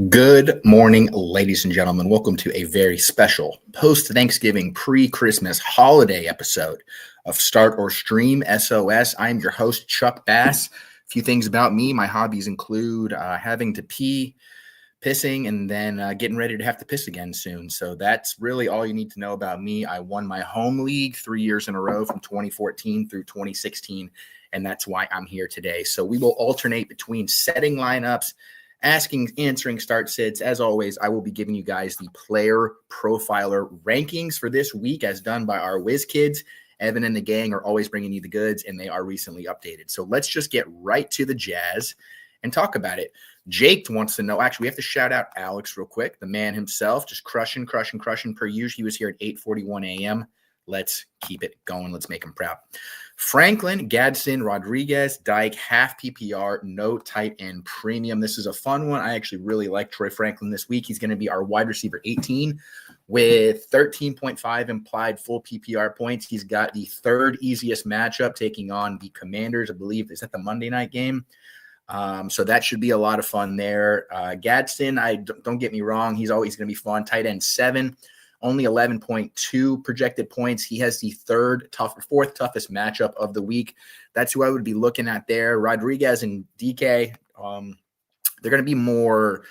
Good morning, ladies and gentlemen. Welcome to a very special post-Thanksgiving, pre-Christmas holiday episode of Start or Stream SOS. I'm your host, Chuck Bass. A few things about me. My hobbies include having to pee, pissing, and then getting ready to have to piss again soon. So that's really all you need to know about me. I won my home league 3 years in a row from 2014 through 2016, and that's why I'm here today. So we will alternate between setting lineups, answering start sits. As always, I will be giving you guys the player profiler rankings for this week as done by our whiz kids. Evan and the gang are always bringing you the goods, and they are recently updated. So let's just get right to the jazz and talk about it. Jake wants to know, actually, we have to shout out Alex real quick, the man himself, just crushing per usual. He was here at 8:41 a.m. Let's keep it going. Let's make him proud. Franklin, Gadsden, Rodriguez, Dyke, half PPR, no tight end premium. This is a fun one. I actually really like Troy Franklin this week. He's going to be our wide receiver 18 with 13.5 implied full PPR points. He's got the third easiest matchup taking on the Commanders. I believe, is that the Monday night game? So that should be a lot of fun there. Gadsden, don't get me wrong, he's always going to be fun. Tight end 7. Only 11.2 projected points. He has the fourth toughest matchup of the week. That's who I would be looking at there. Rodriguez and DK, they're going to be more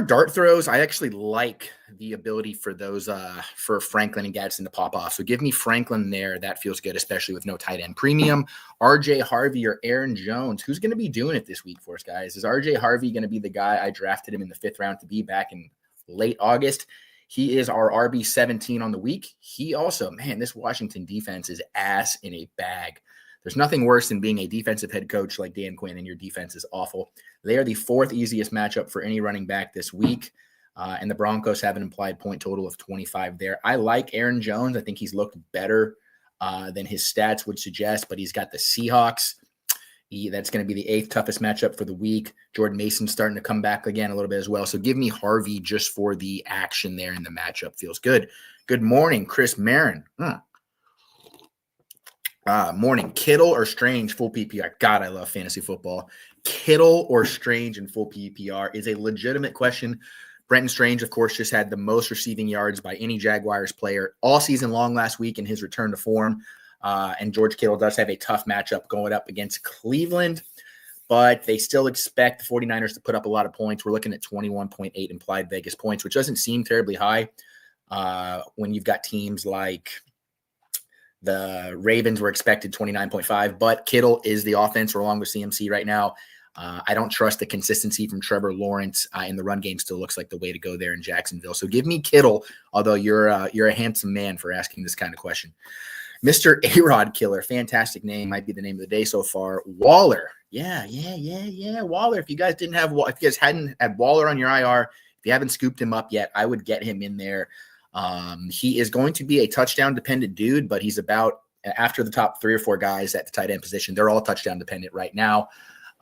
dart throws. I actually like the ability for those for Franklin and Gadsden to pop off. So give me Franklin there. That feels good, especially with no tight end premium. RJ Harvey or Aaron Jones. Who's going to be doing it this week for us, guys? Is RJ Harvey going to be the guy I drafted him in the 5th round to be back in late August? He is our RB17 on the week. He also, man, this Washington defense is ass in a bag. There's nothing worse than being a defensive head coach like Dan Quinn and your defense is awful. They are the 4th easiest matchup for any running back this week. And the Broncos have an implied point total of 25 there. I like Aaron Jones. I think he's looked better than his stats would suggest, but he's got the Seahawks. That's going to be the 8th toughest matchup for the week. Jordan Mason's starting to come back again a little bit as well. So give me Harvey just for the action there in the matchup. Feels good. Good morning, Chris Marin. Morning. Kittle or Strange full PPR? God, I love fantasy football. Kittle or Strange in full PPR is a legitimate question. Brenton Strange, of course, just had the most receiving yards by any Jaguars player all season long last week in his return to form. And George Kittle does have a tough matchup going up against Cleveland, but they still expect the 49ers to put up a lot of points. We're looking at 21.8 implied Vegas points, which doesn't seem terribly high when you've got teams like the Ravens were expected 29.5, but Kittle is the offense along with CMC right now. I don't trust the consistency from Trevor Lawrence in the run game. Still looks like the way to go there in Jacksonville. So give me Kittle, although you're a handsome man for asking this kind of question. Mr. A-Rod Killer, fantastic name, might be the name of the day so far. Waller, yeah. Waller. If you guys hadn't had Waller on your IR, if you haven't scooped him up yet, I would get him in there. He is going to be a touchdown dependent dude, but he's about after the top 3 or 4 guys at the tight end position. They're all touchdown dependent right now.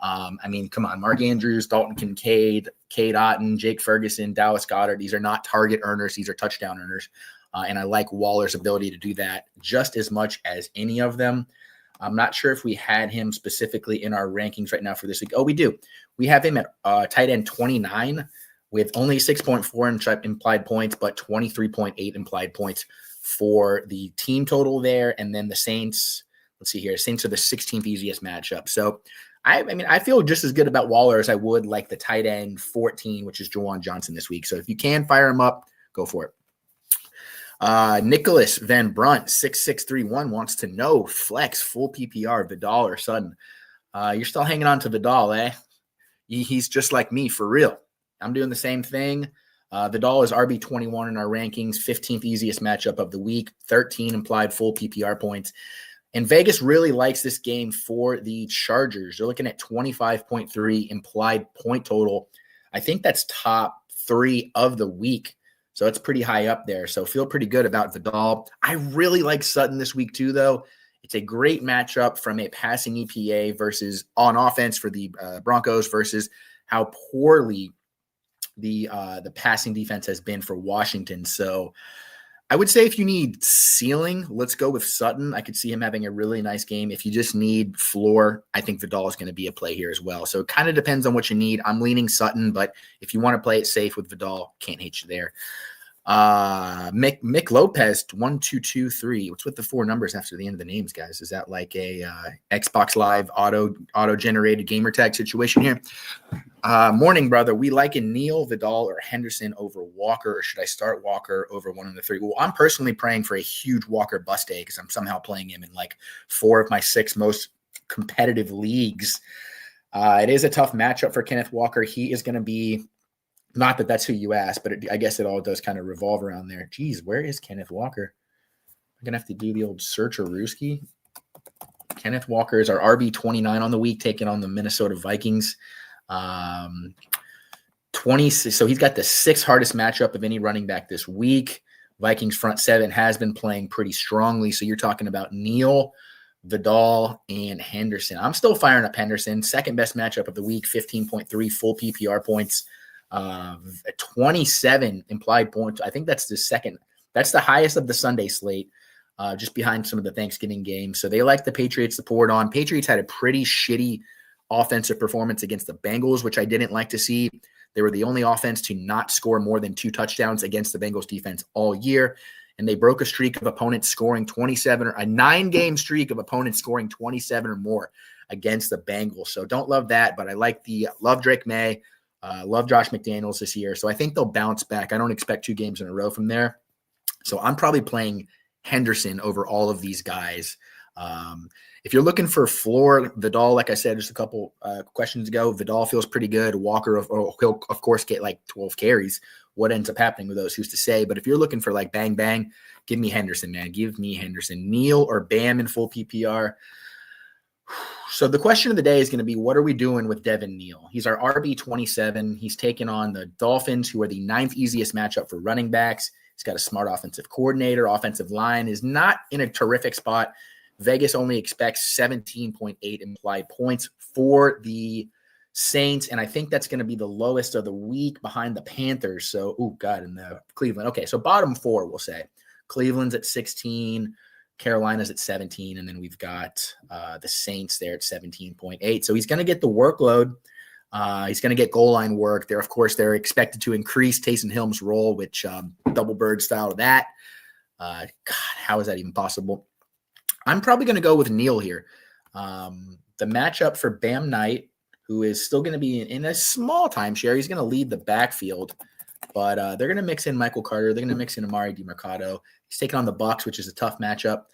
I mean, come on, Mark Andrews, Dalton Kincaid, Cade Otton, Jake Ferguson, Dallas Goedert. These are not target earners. These are touchdown earners. And I like Waller's ability to do that just as much as any of them. I'm not sure if we had him specifically in our rankings right now for this week. Oh, we do. We have him at tight end 29 with only 6.4 implied points, but 23.8 implied points for the team total there. And then the Saints, let's see here. Saints are the 16th easiest matchup. So I feel just as good about Waller as I would like the tight end 14, which is Juwan Johnson this week. So if you can fire him up, go for it. Nicholas Van Brunt, 6631 wants to know flex full PPR, Vidal or Sutton. You're still hanging on to Vidal, eh? He's just like me for real. I'm doing the same thing. Vidal is RB21 in our rankings, 15th easiest matchup of the week, 13 implied full PPR points. And Vegas really likes this game for the Chargers. They're looking at 25.3 implied point total. I think that's top 3 of the week. So it's pretty high up there. So feel pretty good about Vidal. I really like Sutton this week too, though. It's a great matchup from a passing EPA versus on offense for the Broncos versus how poorly the passing defense has been for Washington. So I would say if you need ceiling, let's go with Sutton. I could see him having a really nice game. If you just need floor, I think Vidal is going to be a play here as well. So it kind of depends on what you need. I'm leaning Sutton, but if you want to play it safe with Vidal, can't hate you there. Mick Lopez 1223. What's with the 4 numbers after the end of the names, guys? Is that like a Xbox Live auto generated gamer tag situation here? Morning, brother. We like in Neal, Vidal, or Henderson over Walker, or should I start Walker over one of the 3? Well, I'm personally praying for a huge Walker bust day because I'm somehow playing him in like 4 of my 6 most competitive leagues. It is a tough matchup for Kenneth Walker. He is going to be, not that that's who you asked, but I guess it all does kind of revolve around there. Geez, where is Kenneth Walker? I'm going to have to do the old search or Rooski. Kenneth Walker is our RB29 on the week, taking on the Minnesota Vikings. 20. So he's got the 6th hardest matchup of any running back this week. Vikings front 7 has been playing pretty strongly. So you're talking about Neal, Vidal, and Henderson. I'm still firing up Henderson. 2nd best matchup of the week, 15.3 full PPR points. 27 implied points. I think that's the 2nd. That's the highest of the Sunday slate, just behind some of the Thanksgiving games. So they like the Patriots to pour it on. Patriots had a pretty shitty offensive performance against the Bengals, which I didn't like to see. They were the only offense to not score more than 2 touchdowns against the Bengals defense all year. And they broke a streak of opponents scoring 27, or a 9-game streak of opponents scoring 27 or more against the Bengals. So don't love that, but I love Drake May. Love Josh McDaniels this year. So I think they'll bounce back. I don't expect 2 games in a row from there. So I'm probably playing Henderson over all of these guys. If you're looking for floor, Vidal, like I said just a couple questions ago, Vidal feels pretty good. Walker, he'll of course get like 12 carries. What ends up happening with those, who's to say? But if you're looking for like bang, bang, give me Henderson, man. Give me Henderson. Neal or Bam in full PPR. So the question of the day is going to be, what are we doing with Devin Neal? He's our RB27. He's taken on the Dolphins, who are the 9th easiest matchup for running backs. He's got a smart offensive coordinator. Offensive line is not in a terrific spot. Vegas only expects 17.8 implied points for the Saints, and I think that's going to be the lowest of the week behind the Panthers. So, and the Cleveland. Okay, so bottom 4, we'll say. Cleveland's at 16. Carolina's at 17, and then we've got the Saints there at 17.8. So he's going to get the workload. He's going to get goal line work. They're expected to increase Taysom Hill's role, which double bird style of that. God, how is that even possible? I'm probably going to go with Neal here. The matchup for Bam Knight, who is still going to be in a small timeshare. He's going to lead the backfield, but they're going to mix in Michael Carter. They're going to mix in Amari DiMercato. He's taking on the Bucs, which is a tough matchup,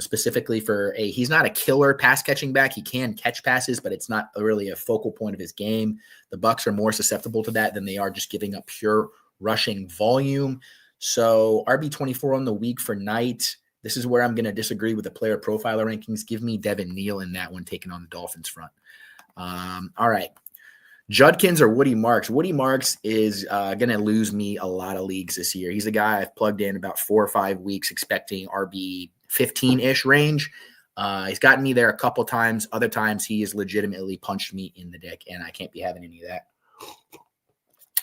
specifically he's not a killer pass catching back. He can catch passes, but it's not really a focal point of his game. The Bucs are more susceptible to that than they are just giving up pure rushing volume. So RB24 on the week for Knight. This is where I'm going to disagree with the player profiler rankings. Give me Devin Neal in that one, taking on the Dolphins front. All right. Judkins or Woody Marks? Woody Marks is going to lose me a lot of leagues this year. He's a guy I've plugged in about 4 or 5 weeks expecting RB 15-ish range. He's gotten me there a couple times. Other times he has legitimately punched me in the dick, and I can't be having any of that,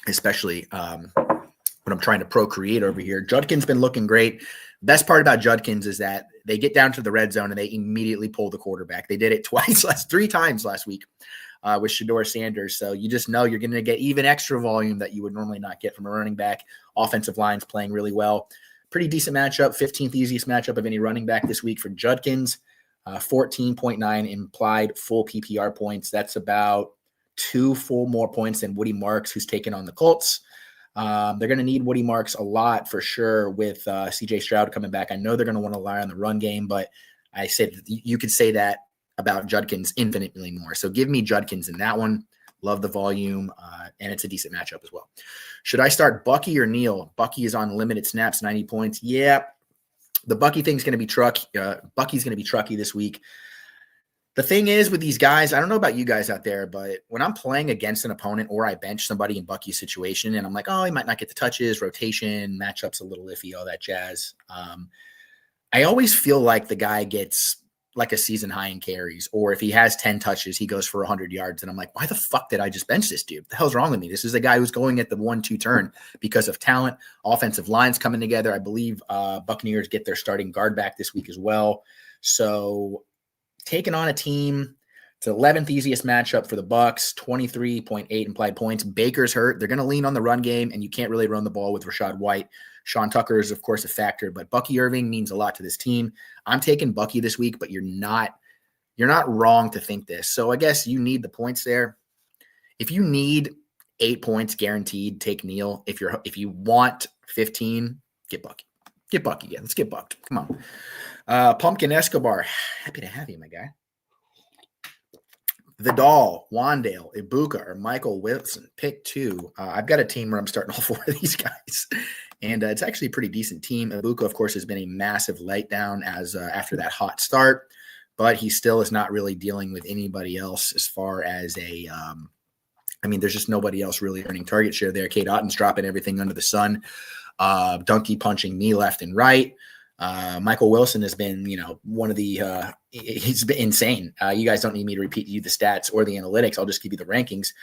especially when I'm trying to procreate over here. Judkins been looking great. Best part about Judkins is that they get down to the red zone and they immediately pull the quarterback. They did it 3 times last week with Shedeur Sanders. So you just know you're going to get even extra volume that you would normally not get from a running back. Offensive line's playing really well. Pretty decent matchup. 15th easiest matchup of any running back this week for Judkins. 14.9 implied full PPR points. That's about 2 full more points than Woody Marks, who's taken on the Colts. They're going to need Woody Marks a lot for sure with CJ Stroud coming back. I know they're going to want to rely on the run game, but I said you could say that about Judkins infinitely more. So give me Judkins in that one. Love the volume, and it's a decent matchup as well. Should I start Bucky or Neal? Bucky is on limited snaps, 90 points. Yeah, the Bucky thing's going to be Bucky's going to be trucky this week. The thing is with these guys, I don't know about you guys out there, but when I'm playing against an opponent or I bench somebody in Bucky's situation and I'm like, oh, he might not get the touches, rotation, matchup's a little iffy, all that jazz. I always feel like the guy gets like a season high in carries, or if he has 10 touches, he goes for 100 yards. And I'm like, why the fuck did I just bench this dude? What the hell's wrong with me? This is a guy who's going at the 1-2 turn because of talent, offensive lines coming together. I believe Buccaneers get their starting guard back this week as well. So taking on a team, it's the 11th easiest matchup for the Bucs, 23.8 implied points. Baker's hurt. They're going to lean on the run game, and you can't really run the ball with Rashad White. Sean Tucker is, of course, a factor, but Bucky Irving means a lot to this team. I'm taking Bucky this week, but you're not wrong to think this. So I guess you need the points there. If you need 8 points guaranteed, take Neal. If you want 15, get Bucky. Get Bucky again. Let's get Bucked. Come on. Pumpkin Escobar. Happy to have you, my guy. Vidal, Wandale, Ibuka, or Michael Wilson. Pick 2. I've got a team where I'm starting all 4 of these guys. And it's actually a pretty decent team. Ibuka, of course, has been a massive letdown as after that hot start. But he still is not really dealing with anybody else as far as there's just nobody else really earning target share there. Kate Otten's dropping everything under the sun. Donkey punching me left and right. Michael Wilson has been, one of the he's been insane. You guys don't need me to repeat you the stats or the analytics. I'll just give you the rankings.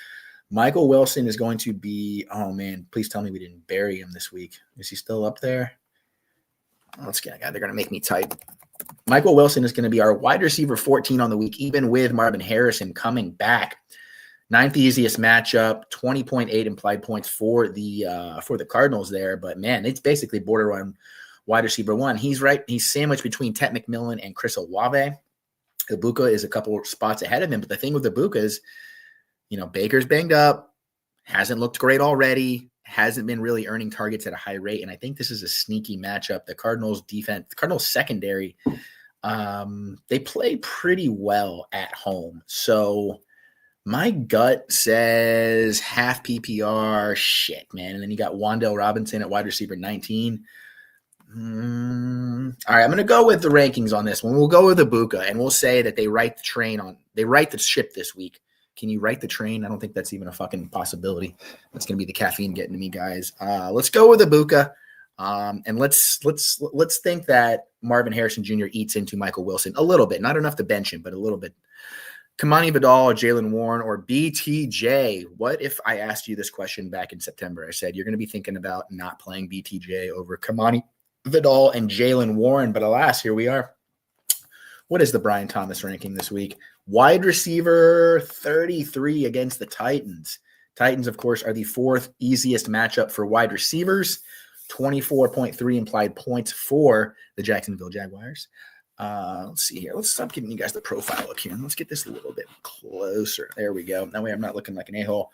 Michael Wilson is going to be, oh man, please tell me we didn't bury him this week. Is he still up there? Let's get a guy. They're going to make me type. Michael Wilson is going to be our wide receiver 14 on the week, even with Marvin Harrison coming back. 9th easiest matchup, 20.8 implied points for the Cardinals there. But man, it's basically borderline wide receiver 1. He's right. He's sandwiched between Tet McMillan and Chris Olave. Ibuka is a couple spots ahead of him. But the thing with Ibuka is, Baker's banged up, hasn't looked great already, hasn't been really earning targets at a high rate. And I think this is a sneaky matchup. The Cardinals defense, the Cardinals secondary, they play pretty well at home. So my gut says half PPR. Shit, man. And then you got Wandale Robinson at wide receiver 19. All right, I'm going to go with the rankings on this one. We'll go with Ibuka, and we'll say that they right the ship this week. Can you write the train? I don't think that's even a fucking possibility. That's going to be the caffeine getting to me, guys. Let's go with Ibuka. And let's think that Marvin Harrison Jr. eats into Michael Wilson a little bit. Not enough to bench him, but a little bit. Kamani Vidal or Jalen Warren or BTJ. What if I asked you this question back in September? I said, you're going to be thinking about not playing BTJ over Kamani Vidal and Jalen Warren. But alas, here we are. What is the Brian Thomas ranking this week? Wide receiver 33 against the Titans. Titans, of course, are the 4th easiest matchup for wide receivers. 24.3 implied points for the Jacksonville Jaguars. Let's see here. Let's stop giving you guys the profile look here. And let's get this a little bit closer. There we go. That way I'm not looking like an a-hole.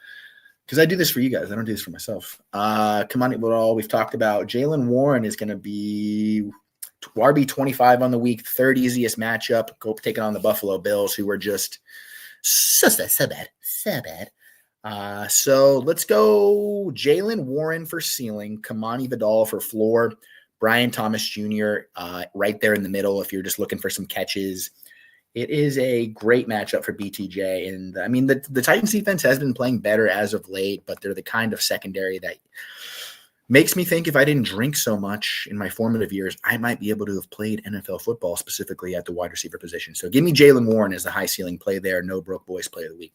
Because I do this for you guys. I don't do this for myself. Come on, Vidal. We've talked about. Jalen Warren is going to be RB 25 on the week, 3rd easiest matchup. Taking on the Buffalo Bills, who were just so bad. So let's go Jalen Warren for ceiling, Kamani Vidal for floor, Brian Thomas Jr. Right there in the middle if you're just looking for some catches. It is a great matchup for BTJ. And I mean, the Titans defense has been playing better as of late, but they're the kind of secondary that makes me think if I didn't drink so much in my formative years, I might be able to have played NFL football, specifically at the wide receiver position. So give me Jalen Warren as the high ceiling play there. No broke boys play of the week.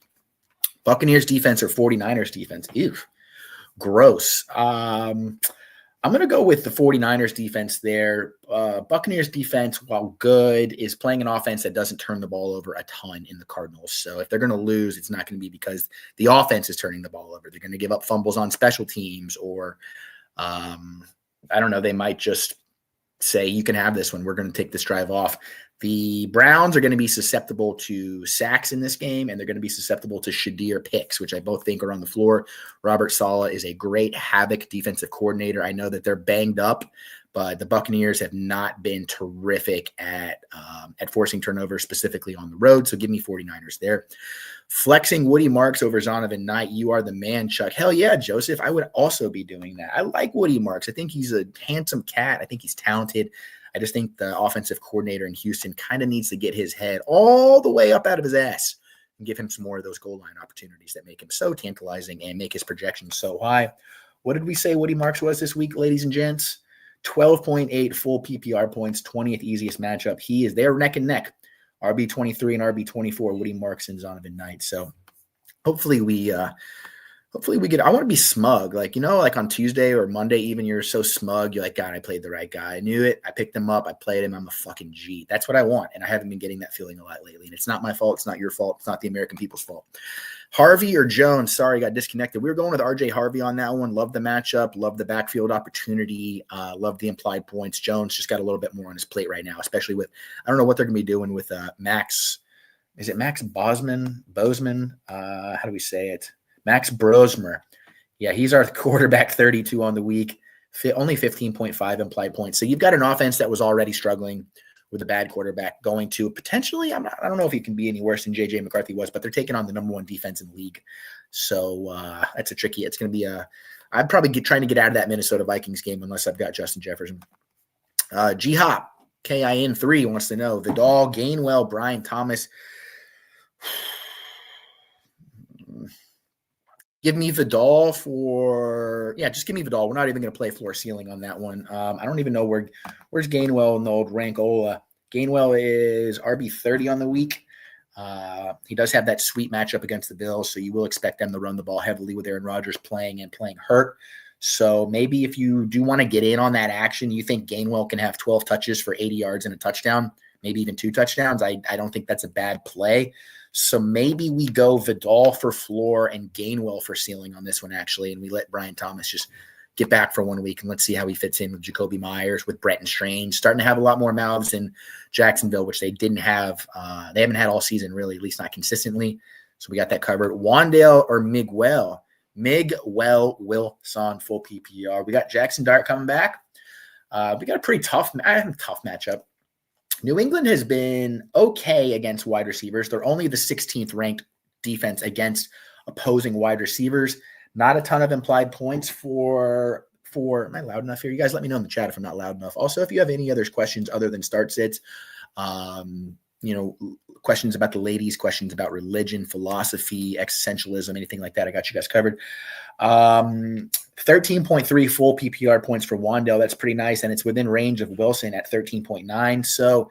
Buccaneers defense or 49ers defense. Ew, gross. I'm going to go with the 49ers defense there. Buccaneers defense, while good, is playing an offense that doesn't turn the ball over a ton in the Cardinals. So if they're going to lose, it's not going to be because the offense is turning the ball over. They're going to give up fumbles on special teams or I don't know. They might just say, you can have this one. We're going to take this drive off. The Browns are going to be susceptible to sacks in this game, and they're going to be susceptible to Shadir picks, which I both think are on the floor. Robert Saleh is a great havoc defensive coordinator. I know that they're banged up, but the Buccaneers have not been terrific at forcing turnovers, specifically on the road. So give me 49ers there. Flexing Woody Marks over Zonovan Knight. You are the man, Chuck. Hell yeah, Joseph. I would also be doing that. I like Woody Marks. I think he's a handsome cat. I think he's talented. I just think the offensive coordinator in Houston kind of needs to get his head all the way up out of his ass and give him some more of those goal line opportunities that make him so tantalizing and make his projections so high. What did we say Woody Marks was this week, ladies and gents? 12.8 full PPR points, 20th easiest matchup. He is there neck and neck RB23 and RB24, Woody Markson, Zonovan Knight. So hopefully we get, I want to be smug. Like, like on Tuesday or Monday, even you're so smug. You're like, God, I played the right guy. I knew it. I picked him up. I played him. I'm a fucking G. That's what I want. And I haven't been getting that feeling a lot lately. And it's not my fault. It's not your fault. It's not the American people's fault. Harvey or Jones? Sorry, got disconnected. We were going with RJ Harvey on that one. Love the matchup. Love the backfield opportunity. Love the implied points. Jones just got a little bit more on his plate right now, especially with, I don't know what they're going to be doing with Max. Is it Max Bozeman? How do we say it? Max Brosmer. Yeah, he's our quarterback, 32 on the week, only 15.5 implied points. So you've got an offense that was already struggling with a bad quarterback going to potentially, I don't know if he can be any worse than J.J. McCarthy was, but they're taking on the number one defense in the league. So it's going to be I'd probably trying to get out of that Minnesota Vikings game unless I've got Justin Jefferson. G-Hop, KIN3 wants to know, Vidal, Gainwell, Brian Thomas. Give me Vidal just give me Vidal. We're not even going to play floor ceiling on that one. I don't even know where's Gainwell in the old Rankola. Gainwell is RB30 on the week. He does have that sweet matchup against the Bills, so you will expect them to run the ball heavily with Aaron Rodgers playing hurt. So maybe if you do want to get in on that action, you think Gainwell can have 12 touches for 80 yards and a touchdown, maybe even 2 touchdowns. I don't think that's a bad play. So maybe we go Vidal for floor and Gainwell for ceiling on this one, actually, and we let Brian Thomas just get back for 1 week, and let's see how he fits in with Jacoby Myers, with Bretton Strange, starting to have a lot more mouths in Jacksonville, which they didn't have. They haven't had all season, really, at least not consistently. So we got that covered. Wandale or Miguel? Miguel Wilson, full PPR. We got Jackson Dart coming back. We got a pretty tough matchup. New England has been okay against wide receivers. They're only the 16th ranked defense against opposing wide receivers. Not a ton of implied points for am I loud enough here? You guys let me know in the chat if I'm not loud enough. Also, if you have any other questions other than start sits, questions about the ladies, questions about religion, philosophy, existentialism, anything like that, I got you guys covered. 13.3 full PPR points for Wandale. That's pretty nice, and it's within range of Wilson at 13.9. So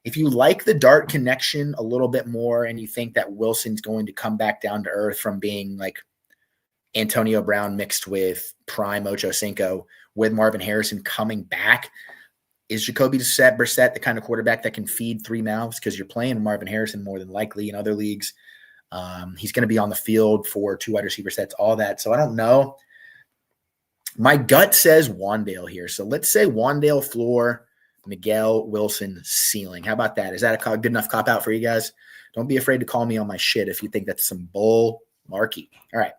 if you like the Dart connection a little bit more and you think that Wilson's going to come back down to earth from being like Antonio Brown mixed with prime Ocho Cinco with Marvin Harrison coming back, is Jacoby Brissett the kind of quarterback that can feed 3 mouths? Because you're playing Marvin Harrison more than likely in other leagues. He's going to be on the field for 2 wide receiver sets, all that. So I don't know. My gut says Wandale here. So let's say Wandale floor, Miguel Wilson ceiling. How about that? Is that a good enough cop out for you guys? Don't be afraid to call me on my shit if you think that's some bull marky. All right.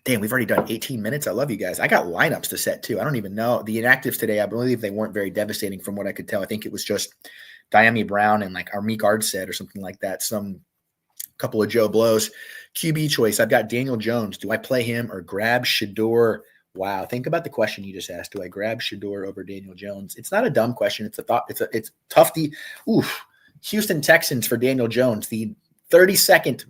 Damn, we've already done 18 minutes. I love you guys. I got lineups to set too. I don't even know. The inactives today, I believe they weren't very devastating from what I could tell. I think it was just Diami Brown and like Armeek Ardsted or something like that. Some couple of Joe Blows. QB choice. I've got Daniel Jones. Do I play him or grab Shador? Wow. Think about the question you just asked. Do I grab Shador over Daniel Jones? It's not a dumb question. It's a thought. It's tough. Houston Texans for Daniel Jones. The 32nd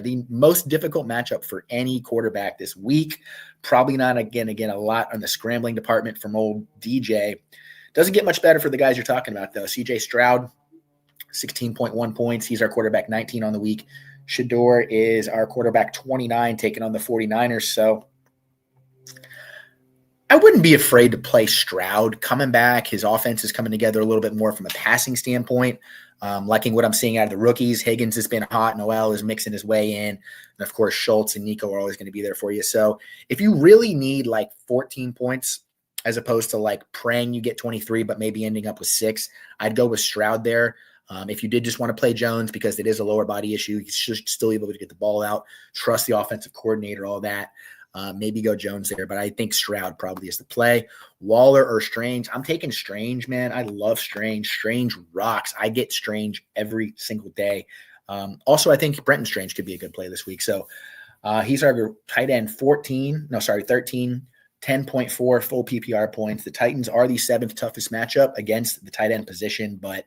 the most difficult matchup for any quarterback this week. Probably not again a lot on the scrambling department from old DJ. Doesn't get much better for the guys you're talking about though. CJ Stroud, 16.1 points. He's our quarterback, 19 on the week. Shador is our quarterback, 29, taking on the 49ers. So I wouldn't be afraid to play Stroud coming back. His offense is coming together a little bit more from a passing standpoint. Liking what I'm seeing out of the rookies. Higgins has been hot. Noel is mixing his way in. And, of course, Schultz and Nico are always going to be there for you. So if you really need like 14 points as opposed to like praying you get 23 but maybe ending up with 6, I'd go with Stroud there. If you did just want to play Jones because it is a lower body issue, he's still able to get the ball out, trust the offensive coordinator, all that. Maybe go Jones there, but I think Stroud probably is the play. Waller or Strange. I'm taking Strange, man. I love Strange. Strange rocks. I get Strange every single day. Also, I think Brenton Strange could be a good play this week. So he's our tight end 13, 10.4 full PPR points. The Titans are the 7th toughest matchup against the tight end position, but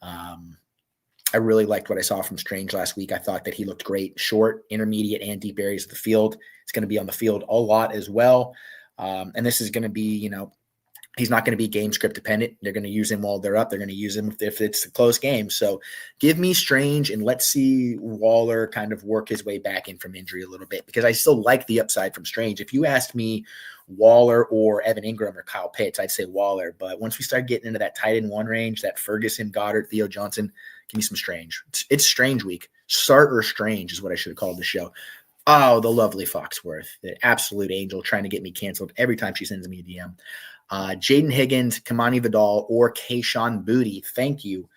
I really liked what I saw from Strange last week. I thought that he looked great, short, intermediate, and deep areas of the field. It's going to be on the field a lot as well. And this is going to be, He's not going to be game script dependent. They're going to use him while they're up. They're going to use him if it's a close game. So give me Strange, and let's see Waller kind of work his way back in from injury a little bit, because I still like the upside from Strange. If you asked me Waller or Evan Ingram or Kyle Pitts, I'd say Waller. But once we start getting into that tight end one range, that Ferguson, Goddard, Theo Johnson, give me some Strange. It's Strange week. Start or Strange is what I should have called the show. Oh, the lovely Foxworth, the absolute angel, trying to get me canceled every time she sends me a DM. Jaden Higgins, Kamani Vidal, or Kayshon Boutte. Thank you.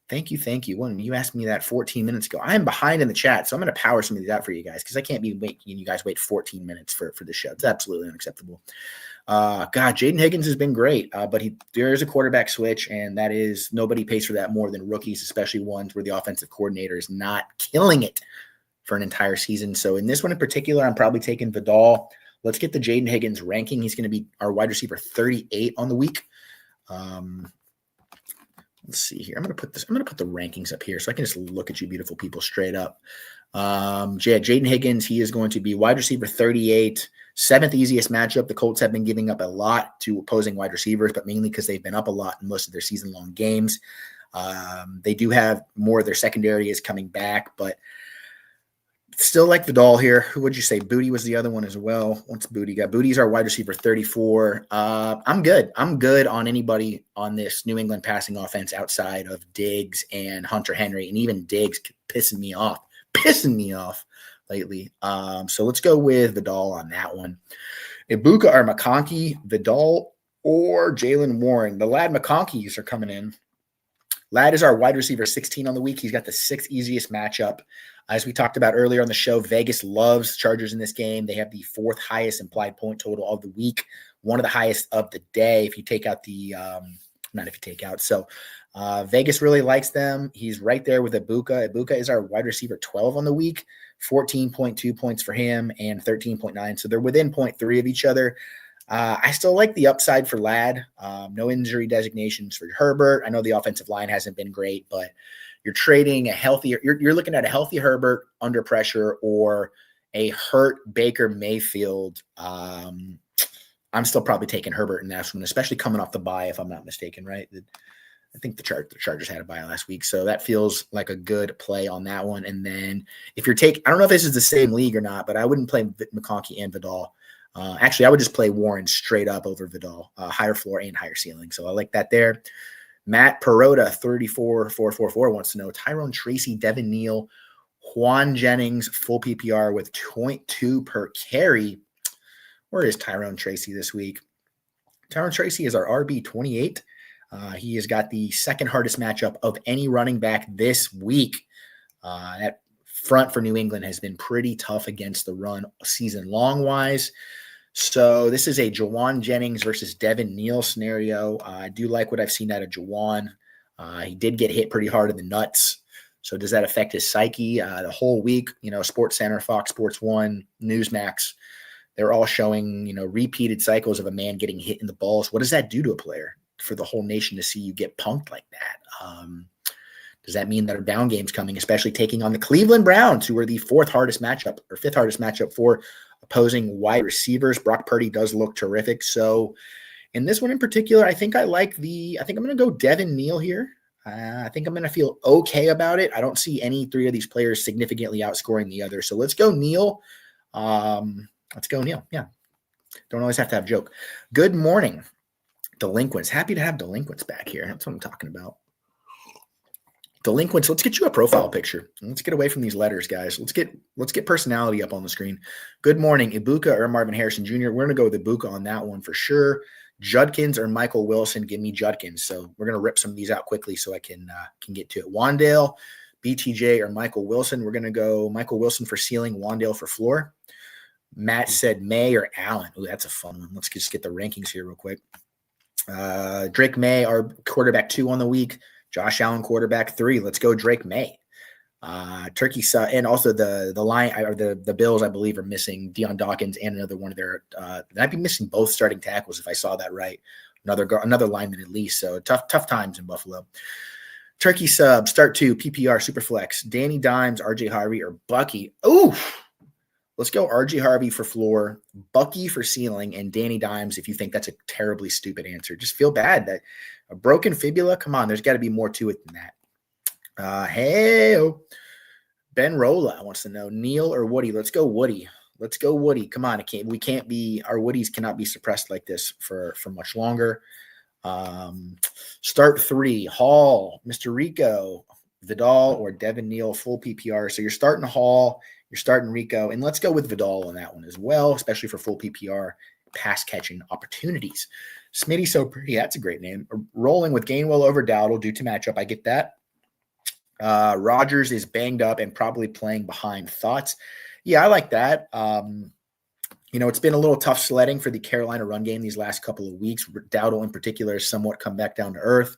When you asked me that 14 minutes ago, I am behind in the chat, so I'm going to power some of these out for you guys, because I can't be making you guys wait 14 minutes for the show. It's absolutely unacceptable. God, Jaden Higgins has been great, but there is a quarterback switch, and that is, nobody pays for that more than rookies, especially ones where the offensive coordinator is not killing it for an entire season. So in this one in particular, I'm probably taking Vidal. Let's get the Jaden Higgins ranking. He's going to be our wide receiver 38 on the week. Let's see here. I'm going to put the rankings up here so I can just look at you beautiful people straight up. Jaden Higgins, he is going to be wide receiver 38, seventh easiest matchup. The Colts have been giving up a lot to opposing wide receivers, but mainly because they've been up a lot in most of their season-long games. They do have more of their secondary is coming back, but still like Vidal here. Who would you say? Boutte was the other one as well. What's Boutte got? Boutte's our wide receiver 34. I'm good. I'm good on anybody on this New England passing offense outside of Diggs and Hunter Henry, and even Diggs pissing me off lately. So let's go with Vidal on that one. Ibuka or McConkey, Vidal or Jalen Warren. The Lad McConkeys are coming in. Lad is our wide receiver 16 on the week. He's got the sixth easiest matchup. As we talked about earlier on the show, Vegas loves Chargers in this game. They have the fourth highest implied point total of the week, one of the highest of the day. If you take out Vegas really likes them. He's right there with Ibuka. Ibuka is our wide receiver 12 on the week, 14.2 points for him and 13.9. So they're within 0.3 of each other. I still like the upside for Lad. No injury designations for Herbert. I know the offensive line hasn't been great, but you're trading you're looking at a healthy Herbert under pressure or a hurt Baker Mayfield. I'm still probably taking Herbert in that one, especially coming off the bye, if I'm not mistaken, right? I think the Chargers had a bye last week, so that feels like a good play on that one. And then if you're I don't know if this is the same league or not, but I wouldn't play McConkey and Vidal. Actually, I would just play Warren straight up over Vidal, higher floor and higher ceiling. So I like that there. Matt Perota, 34444, wants to know Tyrone Tracy, Devin Neal, Juan Jennings, full PPR with 0.2 per carry. Where is Tyrone Tracy this week? Tyrone Tracy is our RB28. He has got the second hardest matchup of any running back this week. That front for New England has been pretty tough against the run season long wise. So this is a Juwan Jennings versus Devin Neal scenario. I do like what I've seen out of Juwan. He did get hit pretty hard in the nuts. So does that affect his psyche? The whole week, Sports Center, Fox Sports 1, Newsmax, they're all showing, repeated cycles of a man getting hit in the balls. What does that do to a player for the whole nation to see you get punked like that? Does that mean that our down game's coming, especially taking on the Cleveland Browns, who are the fifth hardest matchup for opposing wide receivers? Brock Purdy does look terrific. So in this one in particular, I think I'm going to go Devin Neal here. I think I'm going to feel okay about it. I don't see any three of these players significantly outscoring the other. So let's go Neal. Yeah. Don't always have to have a joke. Good morning, delinquents. Happy to have delinquents back here. That's what I'm talking about. Delinquents, let's get you a profile picture. Let's get away from these letters, guys. Let's get personality up on the screen. Good morning, Ibuka or Marvin Harrison Jr. We're going to go with Ibuka on that one for sure. Judkins or Michael Wilson, give me Judkins. So we're going to rip some of these out quickly so I can get to it. Wandale, BTJ or Michael Wilson. We're going to go Michael Wilson for ceiling, Wandale for floor. Matt said May or Allen. Ooh, that's a fun one. Let's just get the rankings here real quick. Drake May, our quarterback 2 on the week. Josh Allen, quarterback 3. Let's go Drake May. Turkey and also the line or the Bills, I believe, are missing Deion Dawkins and another one of their. I'd be missing both starting tackles if I saw that right. Another lineman at least. So tough times in Buffalo. Turkey sub start 2 PPR Superflex. Danny Dimes, RJ Harvey, or Bucky. Ooh, Let's go RG Harvey for floor, Bucky for ceiling, and Danny Dimes if you think that's a terribly stupid answer. Just feel bad that a broken fibula, come on, there's got to be more to it than that. Hey, Ben Rolla wants to know, Neil or Woody? Let's go Woody. Let's go Woody. Come on, we can't be, our Woodies cannot be suppressed like this for much longer. Start 3, Hall, Mr. Rico, Vidal, or Devin Neal, full PPR. So you're starting Hall, you're starting Rico, and let's go with Vidal on that one as well, especially for full PPR pass catching opportunities. Smitty So Pretty, that's a great name. Rolling with Gainwell over Dowdle due to matchup. I get that. Rodgers is banged up and probably playing behind. Thoughts? Yeah, I like that. It's been a little tough sledding for the Carolina run game these last couple of weeks. Dowdle in particular has somewhat come back down to earth.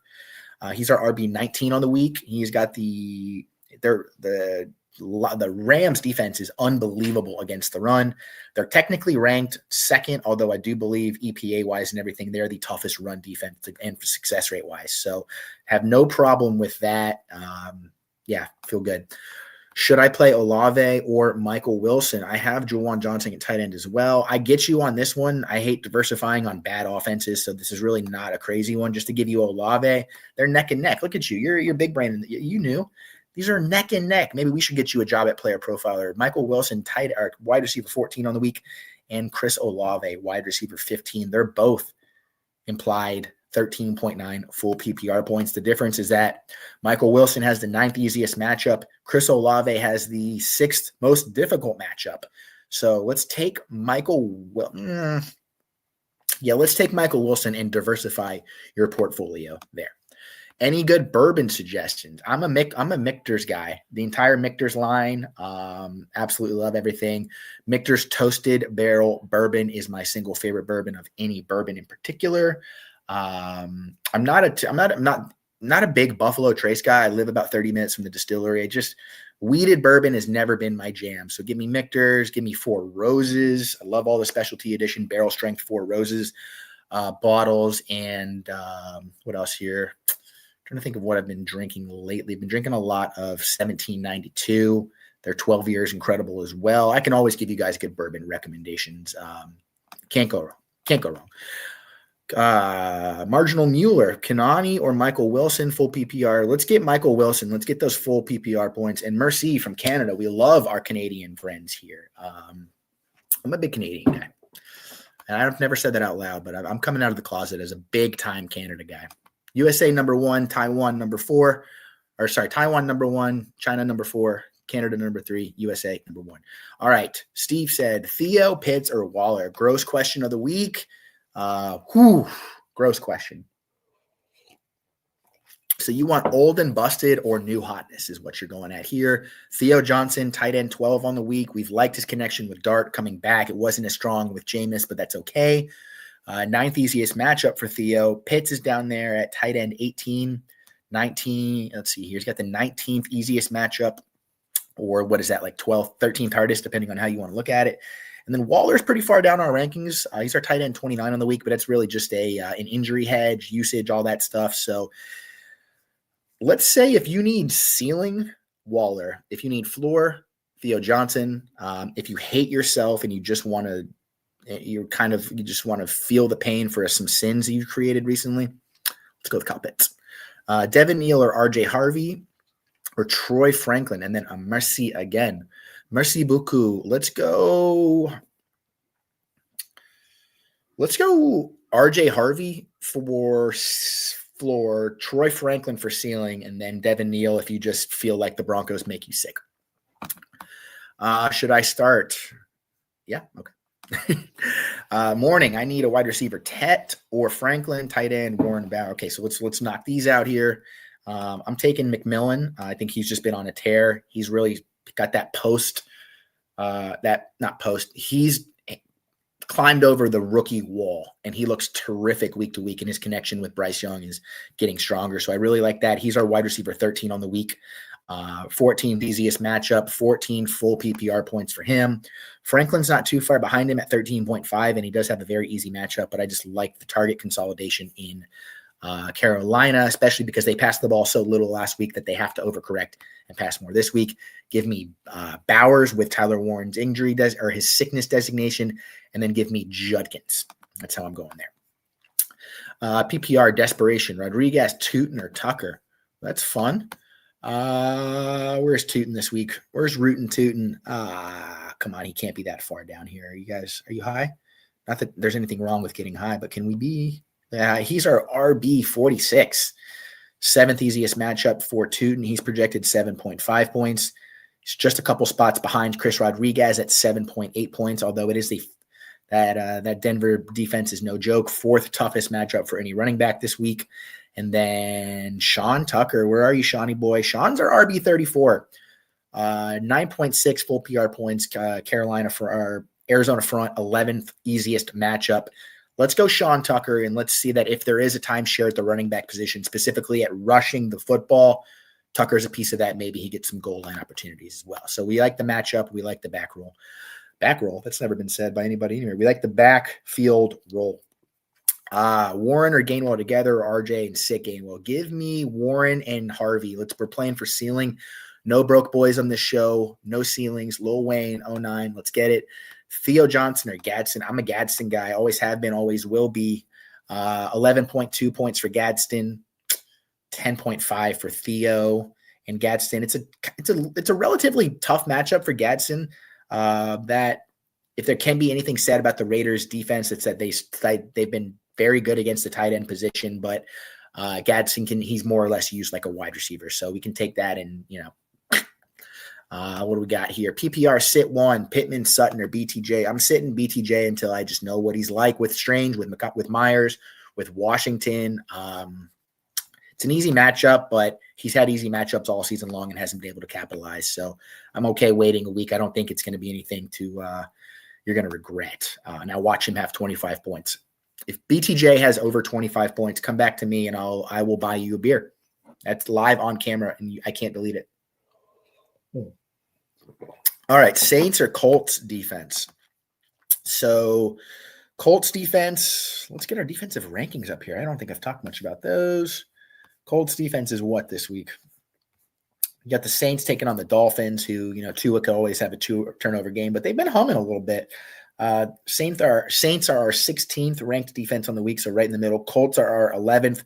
He's our RB19 on the week. He's got the Rams defense is unbelievable against the run. They're technically ranked second, although I do believe EPA wise and everything, they're the toughest run defense and success rate wise. So have no problem with that. Feel good. Should I play Olave or Michael Wilson? I have Juwan Johnson at tight end as well. I get you on this one. I hate diversifying on bad offenses, so this is really not a crazy one. Just to give you Olave, they're neck and neck. Look at you. You're big brain. You knew. These are neck and neck. Maybe we should get you a job at PlayerProfiler. Michael Wilson, wide receiver 14 on the week, and Chris Olave, wide receiver 15. They're both implied 13.9 full PPR points. The difference is that Michael Wilson has the 9th easiest matchup. Chris Olave has the 6th most difficult matchup. So let's take let's take Michael Wilson and diversify your portfolio there. Any good bourbon suggestions? I'm a Michter's guy. The entire Michter's line, absolutely love everything. Michter's Toasted Barrel Bourbon is my single favorite bourbon of any bourbon in particular. I'm not a big Buffalo Trace guy. I live about 30 minutes from the distillery. Weeded bourbon has never been my jam. So give me Michter's, give me Four Roses. I love all the specialty edition barrel strength Four Roses bottles. And what else here? I'm trying to think of what I've been drinking lately. I've been drinking a lot of 1792. They're 12 years incredible as well. I can always give you guys good bourbon recommendations. Can't go wrong. Marginal Mueller, Kanani or Michael Wilson, full PPR. Let's get Michael Wilson. Let's get those full PPR points. And Mercy from Canada. We love our Canadian friends here. I'm a big Canadian guy. And I've never said that out loud, but I'm coming out of the closet as a big time Canada guy. USA number 1, Taiwan number 4. Taiwan number 1, China number 4, Canada number 3, USA number 1. All right. Steve said, Theo, Pitts, or Waller? Gross question of the week. Gross question. So you want old and busted or new hotness is what you're going at here. Theo Johnson, tight end 12 on the week. We've liked his connection with Dart coming back. It wasn't as strong with Jameis, but that's okay. 9th easiest matchup for Theo. Pitts is down there at tight end 18, 19. Let's see here. He's got the 19th easiest matchup, or what is that, like 12th, 13th hardest, depending on how you want to look at it. And then Waller's pretty far down our rankings. He's our tight end 29 on the week, but it's really just an injury hedge, usage, all that stuff. So let's say if you need ceiling, Waller. If you need floor, Theo Johnson. If you hate yourself and you just want to feel the pain for some sins you've created recently, let's go with Kyle Pitts. Devin Neal or RJ Harvey or Troy Franklin. And then a Merci again. Merci beaucoup. Let's go RJ Harvey for floor, Troy Franklin for ceiling, and then Devin Neal if you just feel like the Broncos make you sick. Should I start? Yeah, okay. Morning. I need a wide receiver, Tet or Franklin, tight end, Warren Bauer. Okay, so let's knock these out here. I'm taking McMillan. I think he's just been on a tear. He's really got that he's climbed over the rookie wall, and he looks terrific week to week, and his connection with Bryce Young is getting stronger. So I really like that. He's our wide receiver 13 on the week. 14th easiest matchup, 14 full PPR points for him. Franklin's not too far behind him at 13.5, and he does have a very easy matchup, but I just like the target consolidation in Carolina, especially because they passed the ball so little last week that they have to overcorrect and pass more this week. Give me Bowers with Tyler Warren's injury or his sickness designation, and then give me Judkins. That's how I'm going there. PPR desperation, Rodriguez, Tootin, or Tucker. That's fun. Where's Tootin this week? Where's Rootin' Tootin? Come on, he can't be that far down here. Are you high? Not that there's anything wrong with getting high, but can we be? He's our RB 46. Seventh easiest matchup for Tootin. He's projected 7.5 points. He's just a couple spots behind Chris Rodriguez at 7.8 points, although it is that Denver defense is no joke. Fourth toughest matchup for any running back this week. And then Sean Tucker. Where are you, Shawnee boy? Sean's our RB 34. 9.6 full PR points. Carolina for our Arizona front, 11th easiest matchup. Let's go Sean Tucker, and let's see that if there is a timeshare at the running back position, specifically at rushing the football, Tucker's a piece of that. Maybe he gets some goal line opportunities as well. So we like the matchup. We like the back roll. Back roll. That's never been said by anybody anywhere. We like the backfield roll. Warren or Gainwell together, or RJ and Sick Gainwell. Give me Warren and Harvey. We're playing for ceiling. No broke boys on this show. No ceilings. Lil Wayne, 09. Let's get it. Theo Johnson or Gadsden. I'm a Gadsden guy. Always have been, always will be. 11.2 points for Gadsden. 10.5 for Theo and Gadsden. It's a relatively tough matchup for Gadsden. That if there can be anything said about the Raiders defense, it's that they've been very good against the tight end position, but Gadsden he's more or less used like a wide receiver. So we can take that and, what do we got here? PPR sit one, Pittman, Sutton, or BTJ. I'm sitting BTJ until I just know what he's like with Strange, with Myers, with Washington. It's an easy matchup, but he's had easy matchups all season long and hasn't been able to capitalize. So I'm okay waiting a week. I don't think it's going to be anything you're going to regret. Now watch him have 25 points. If BTJ has over 25 points, come back to me and I will buy you a beer. That's live on camera and I can't delete it. All right, Saints or Colts defense. So Colts defense, let's get our defensive rankings up here. I don't think I've talked much about those. Colts defense is what this week? You got the Saints taking on the Dolphins, who, Tua could always have a turnover game, but they've been humming a little bit. Saints are our 16th ranked defense on the week, so right in the middle. Colts are our 11th.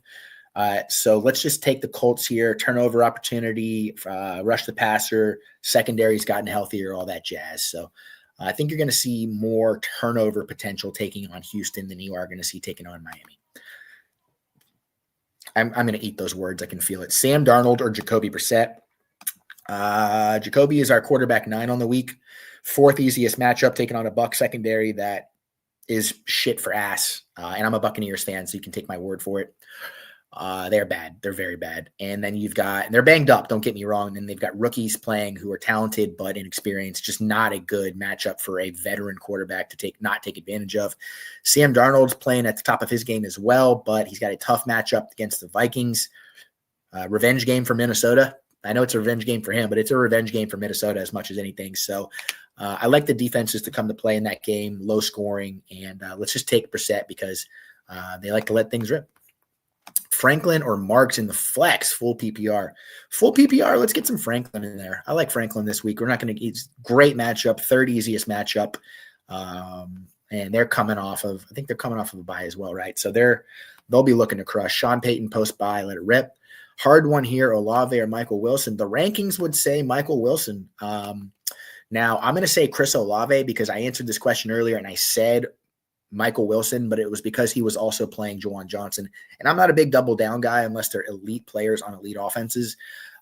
So let's just take the Colts here. Turnover opportunity, rush the passer, secondary's gotten healthier, all that jazz. So I think you're going to see more turnover potential taking on Houston than you are going to see taking on Miami. I'm going to eat those words. I can feel it. Sam Darnold or Jacoby Brissett. Jacoby is our quarterback 9 on the week. Fourth easiest matchup, taking on a Buck secondary that is shit for ass. And I'm a Buccaneers fan, so you can take my word for it. They're bad. They're very bad. And then and they're banged up, don't get me wrong. And they've got rookies playing who are talented but inexperienced. Just not a good matchup for a veteran quarterback to not take advantage of. Sam Darnold's playing at the top of his game as well, but he's got a tough matchup against the Vikings. Revenge game for Minnesota. I know it's a revenge game for him, but it's a revenge game for Minnesota as much as anything. So I like the defenses to come to play in that game, low scoring, and let's just take Brissett because they like to let things rip. Franklin or Marks in the flex, full PPR. Full PPR, let's get some Franklin in there. I like Franklin this week. We're not going to – it's great matchup, third easiest matchup. And they're coming off of – I think they're coming off of a bye as well, right? So they'll be looking to crush. Sean Payton post-bye, let it rip. Hard one here, Olave or Michael Wilson. The rankings would say Michael Wilson. Now, I'm going to say Chris Olave because I answered this question earlier and I said Michael Wilson, but it was because he was also playing Juwan Johnson. And I'm not a big double down guy unless they're elite players on elite offenses.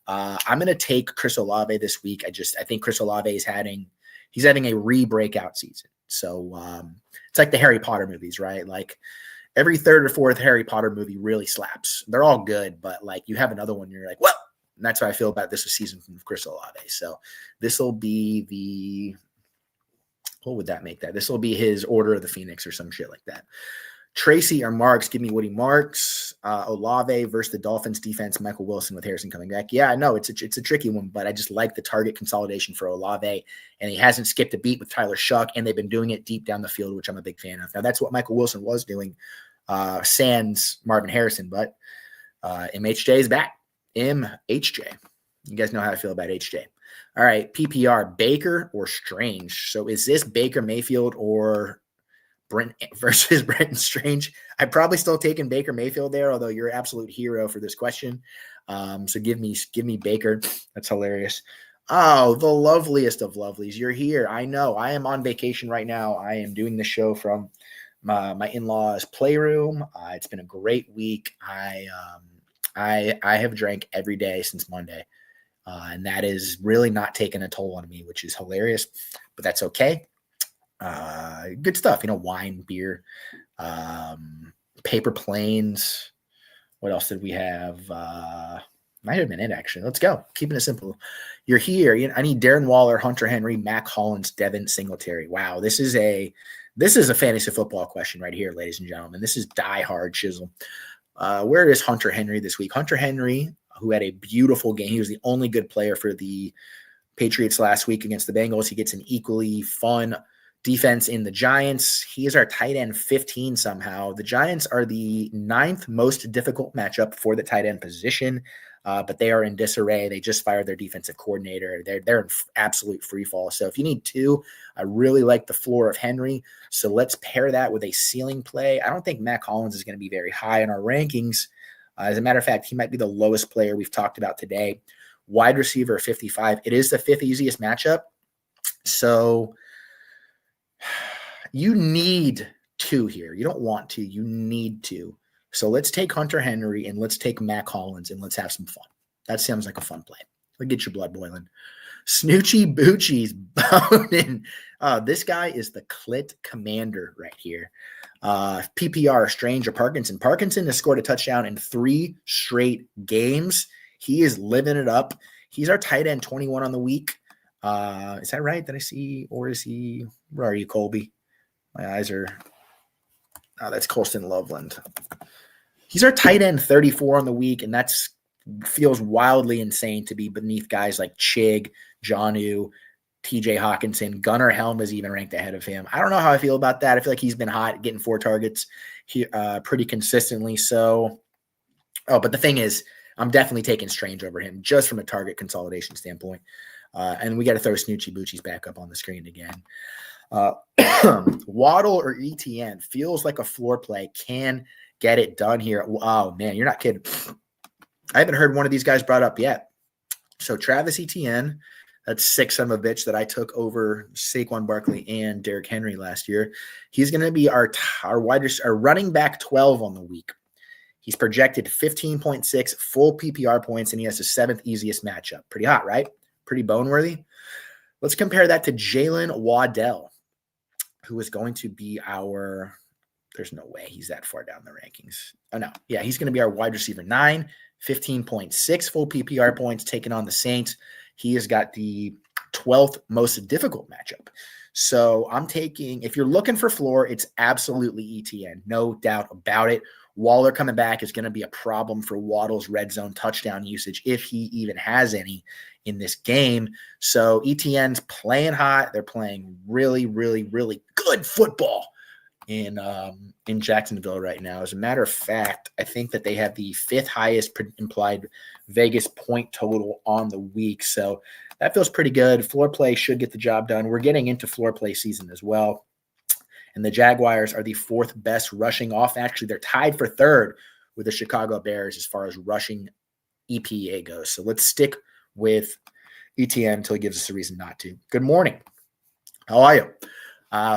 I'm going to take Chris Olave this week. I think Chris Olave is having a re-breakout season. So it's like the Harry Potter movies, right? Like every third or fourth Harry Potter movie really slaps. They're all good, but like you have another one, you're like, well, and that's how I feel about this season from Chris Olave. So this will be what would that make that? This will be his Order of the Phoenix or some shit like that. Tracy or Marks, give me Woody Marks. Olave versus the Dolphins defense, Michael Wilson with Harrison coming back. Yeah, I know it's a tricky one, but I just like the target consolidation for Olave, and he hasn't skipped a beat with Tyler Shuck, and they've been doing it deep down the field, which I'm a big fan of. Now, that's what Michael Wilson was doing sans Marvin Harrison, but MHJ is back. MHJ. You guys know how I feel about HJ. All right, PPR, Baker or Strange. So is this Baker Mayfield or Brent versus Brenton Strange? I'd probably still taking Baker Mayfield there, although you're an absolute hero for this question. So give me Baker. That's hilarious. Oh, the loveliest of lovelies. You're here. I know. I am on vacation right now. I am doing the show from my in-laws' playroom. It's been a great week. I have drank every day since Monday, and that is really not taking a toll on me, which is hilarious, but that's okay. Good stuff, wine, beer, paper planes. What else did we have? Might have been it, actually. Let's go. Keeping it simple. You're here. I need Darren Waller, Hunter Henry, Mac Hollins, Devin Singletary. Wow, this is a fantasy football question right here, ladies and gentlemen. This is die-hard chisel. Where is Hunter Henry this week? Hunter Henry, who had a beautiful game. He was the only good player for the Patriots last week against the Bengals. He gets an equally fun defense in the Giants. He is our tight end 15 somehow. The Giants are the 9th most difficult matchup for the tight end position, but they are in disarray. They just fired their defensive coordinator. They're in absolute free fall. So if you need two, I really like the floor of Henry. So let's pair that with a ceiling play. I don't think Mac Hollins is going to be very high in our rankings. As a matter of fact, he might be the lowest player we've talked about today. Wide receiver 55. It is the 5th easiest matchup. So you need two here. You don't want to. You need to. So let's take Hunter Henry and let's take Mac Hollins and let's have some fun. That sounds like a fun play. It'll get your blood boiling. Snoochie Boochie's boning. This guy is the clit commander right here. PPR, Strange or Parkinson. Parkinson has scored a touchdown in 3 straight games. He is living it up. He's our tight end 21 on the week. Is that right? Did I see? Or is he? Where are you, Colby? My eyes are. Oh, that's Colston Loveland. He's our tight end 34 on the week, and that's feels wildly insane to be beneath guys like Chig, Jonnu, TJ Hawkinson. Gunnar Helm is even ranked ahead of him. I don't know how I feel about that. I feel like he's been hot, getting 4 targets pretty consistently. So, but the thing is, I'm definitely taking Strange over him just from a target consolidation standpoint. And we got to throw Snoochie Boochies back up on the screen again. Waddle or ETN feels like a floor play. Can get it done here. Oh, man, you're not kidding. I haven't heard one of these guys brought up yet. So Travis Etienne, that's 6 son of a bitch that I took over Saquon Barkley and Derrick Henry last year. He's going to be our running back 12 on the week. He's projected 15.6 full PPR points, and he has the 7th easiest matchup. Pretty hot, right? Pretty bone-worthy. Let's compare that to Jalen Waddell, who is going to be our – there's no way he's that far down the rankings. Oh, no. Yeah, he's going to be our wide receiver 9, 15.6 full PPR points, taking on the Saints. He has got the 12th most difficult matchup. So I'm taking – if you're looking for floor, it's absolutely ETN. No doubt about it. Waller coming back is going to be a problem for Waddle's red zone touchdown usage, if he even has any in this game. So ETN's playing hot. They're playing really, really, really good football in Jacksonville right now. As a matter of fact, I think that they have the 5th highest implied Vegas point total on the week. So that feels pretty good. Floor play should get the job done. We're getting into floor play season as well. And the Jaguars are the 4th best rushing off. Actually, they're tied for 3rd with the Chicago Bears as far as rushing EPA goes. So let's stick with ETN until he gives us a reason not to. Good morning. How are you?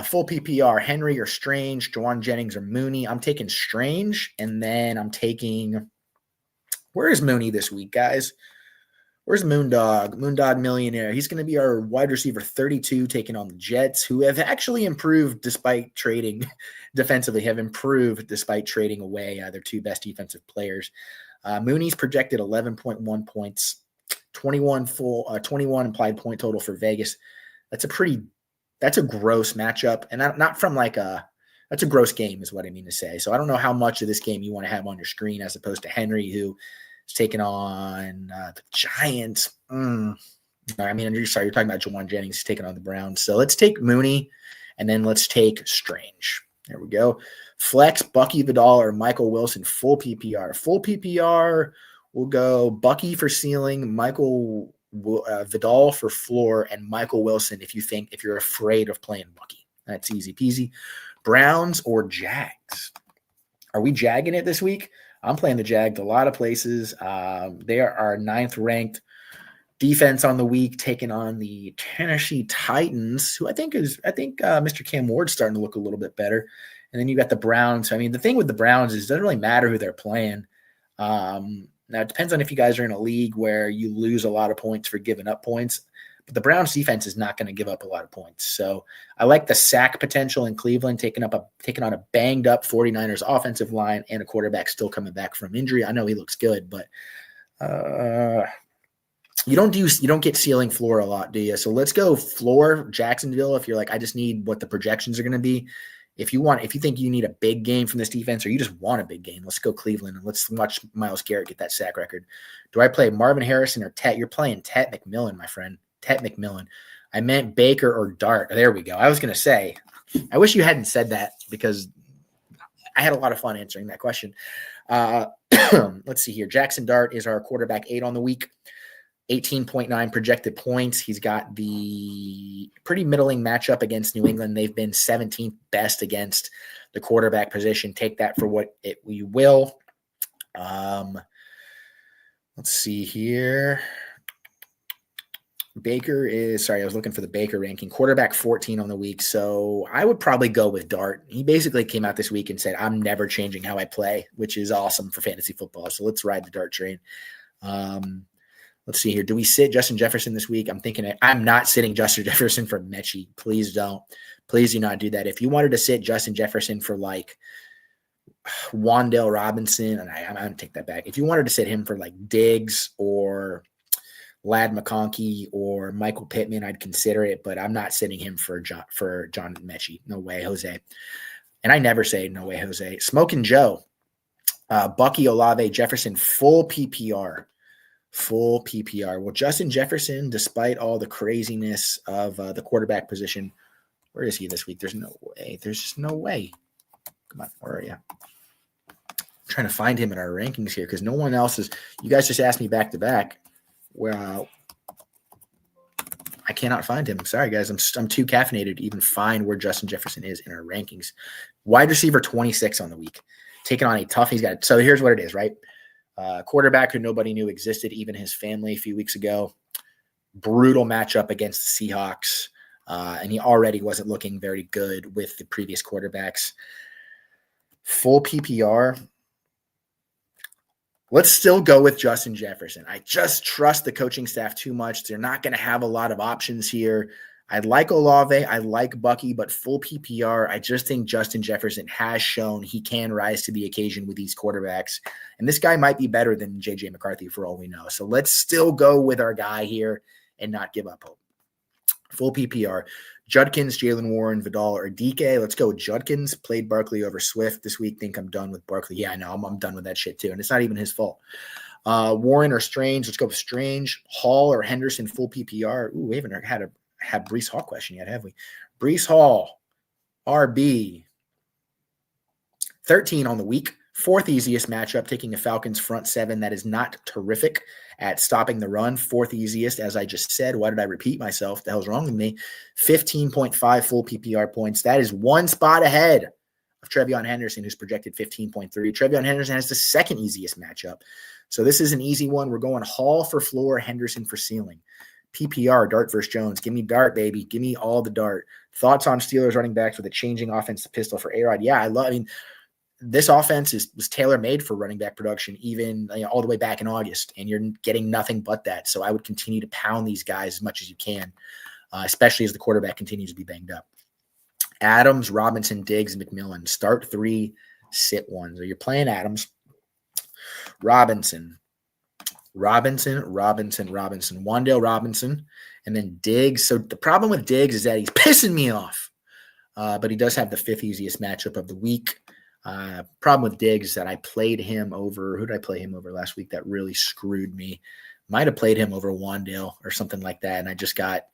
Full PPR, Henry or Strange, Juwan Jennings or Mooney. I'm taking Strange, and then I'm taking – where is Mooney this week, guys? Where's Moondog? Moondog Millionaire. He's going to be our wide receiver 32, taking on the Jets, who have actually improved despite trading defensively, have improved despite trading away their 2 best defensive players. Mooney's projected 11.1 points, 21 implied point total for Vegas. That's a gross matchup, and not from that's a gross game is what I mean to say. So I don't know how much of this game you want to have on your screen as opposed to Henry, who is taking on the Giants. You're talking about Juwan Jennings taking on the Browns. So let's take Mooney, and then let's take Strange. There we go. Flex, Bucky Vidal or Michael Wilson, full PPR. Full PPR, we'll go Bucky for ceiling, Michael Vidal for floor, and Michael Wilson if you're afraid of playing Bucky. That's easy peasy. Browns or Jags? Are we jagging it this week? I'm playing the Jags a lot of places. They are our 9th ranked defense on the week, taking on the Tennessee Titans, who I think Mr. Cam Ward's starting to look a little bit better. And then you got the Browns. I mean, the thing with the Browns is it doesn't really matter who they're playing. Now, it depends on if you guys are in a league where you lose a lot of points for giving up points. But the Browns defense is not going to give up a lot of points. So I like the sack potential in Cleveland, taking on a banged up 49ers offensive line and a quarterback still coming back from injury. I know he looks good, but you don't get ceiling floor a lot, do you? So let's go floor Jacksonville. If you're like, I just need what the projections are going to be. If you think you need a big game from this defense, or you just want a big game, let's go Cleveland and let's watch Myles Garrett get that sack record. Do I play Marvin Harrison or Tet? You're playing Tet McMillan, my friend. Tet McMillan. I meant Baker or Dart. There we go. I was going to say, I wish you hadn't said that because I had a lot of fun answering that question. Let's see here. Jackson Dart is our quarterback 8 on the week. 18.9 projected points. He's got the pretty middling matchup against New England. They've been 17th best against the quarterback position. Take that for what we will. Let's see here. I was looking for the Baker ranking. Quarterback 14 on the week. So I would probably go with Dart. He basically came out this week and said, I'm never changing how I play, which is awesome for fantasy football. So let's ride the Dart train. Let's see here. Do we sit Justin Jefferson this week? I'm not sitting Justin Jefferson for Mechie. Please don't. Please do not do that. If you wanted to sit Justin Jefferson for like Wan'Dale Robinson, and I'm going to take that back. If you wanted to sit him for like Diggs or Lad McConkey or Michael Pittman, I'd consider it, but I'm not sitting him for John Mechie. No way, Jose. And I never say no way, Jose. Smoking Joe, Bucky, Olave, Jefferson, full PPR. Full PPR. Well, Justin Jefferson, despite all the craziness of the quarterback position, where is he this week? There's no way. There's just no way. Come on, where are you? I'm trying to find him in our rankings here because no one else is. You guys just asked me back to back. Well, I cannot find him. Sorry, guys. I'm too caffeinated to even find where Justin Jefferson is in our rankings. Wide receiver 26 on the week. Taking on a tough. So here's what it is, right? Quarterback who nobody knew existed, even his family a few weeks ago. Brutal matchup against the Seahawks. And he already wasn't looking very good with the previous quarterbacks. Full PPR. Let's still go with Justin Jefferson. I just trust the coaching staff too much. They're not going to have a lot of options here. I like Olave. I like Bucky, but full PPR, I just think Justin Jefferson has shown he can rise to the occasion with these quarterbacks. And this guy might be better than J.J. McCarthy for all we know. So let's still go with our guy here and not give up hope. Full PPR. Judkins, Jalen Warren, Vidal, or DK. Let's go with Judkins. Played Barkley over Swift this week. Think I'm done with Barkley. Yeah, I know. I'm done with that shit too. And it's not even his fault. Warren or Strange. Let's go with Strange. Hall or Henderson, full PPR. Ooh, we haven't had Breece Hall question yet, have we? Breece Hall, RB. 13 on the week. 4th easiest matchup, taking a Falcons front 7 that is not terrific at stopping the run. 4th easiest, as I just said. Why did I repeat myself? The hell's wrong with me? 15.5 full PPR points. That is 1 spot ahead of Trevion Henderson, who's projected 15.3. Trevion Henderson has the 2nd easiest matchup. So this is an easy one. We're going Hall for floor, Henderson for ceiling. PPR, Dart versus Jones. Give me Dart, baby. Give me all the Dart. Thoughts on Steelers running backs with a changing offensive pistol for A-Rod? Yeah, this offense was tailor-made for running back production, even all the way back in August, and you're getting nothing but that. So I would continue to pound these guys as much as you can, especially as the quarterback continues to be banged up. Adams, Robinson, Diggs, McMillan. Start 3, sit 1. So you're playing Adams, Robinson, Wan'Dale Robinson, and then Diggs. So the problem with Diggs is that he's pissing me off, but he does have the 5th easiest matchup of the week. Problem with Diggs is that I played him over. Who did I play him over last week that really screwed me? Might have played him over Wan'Dale or something like that, and I just got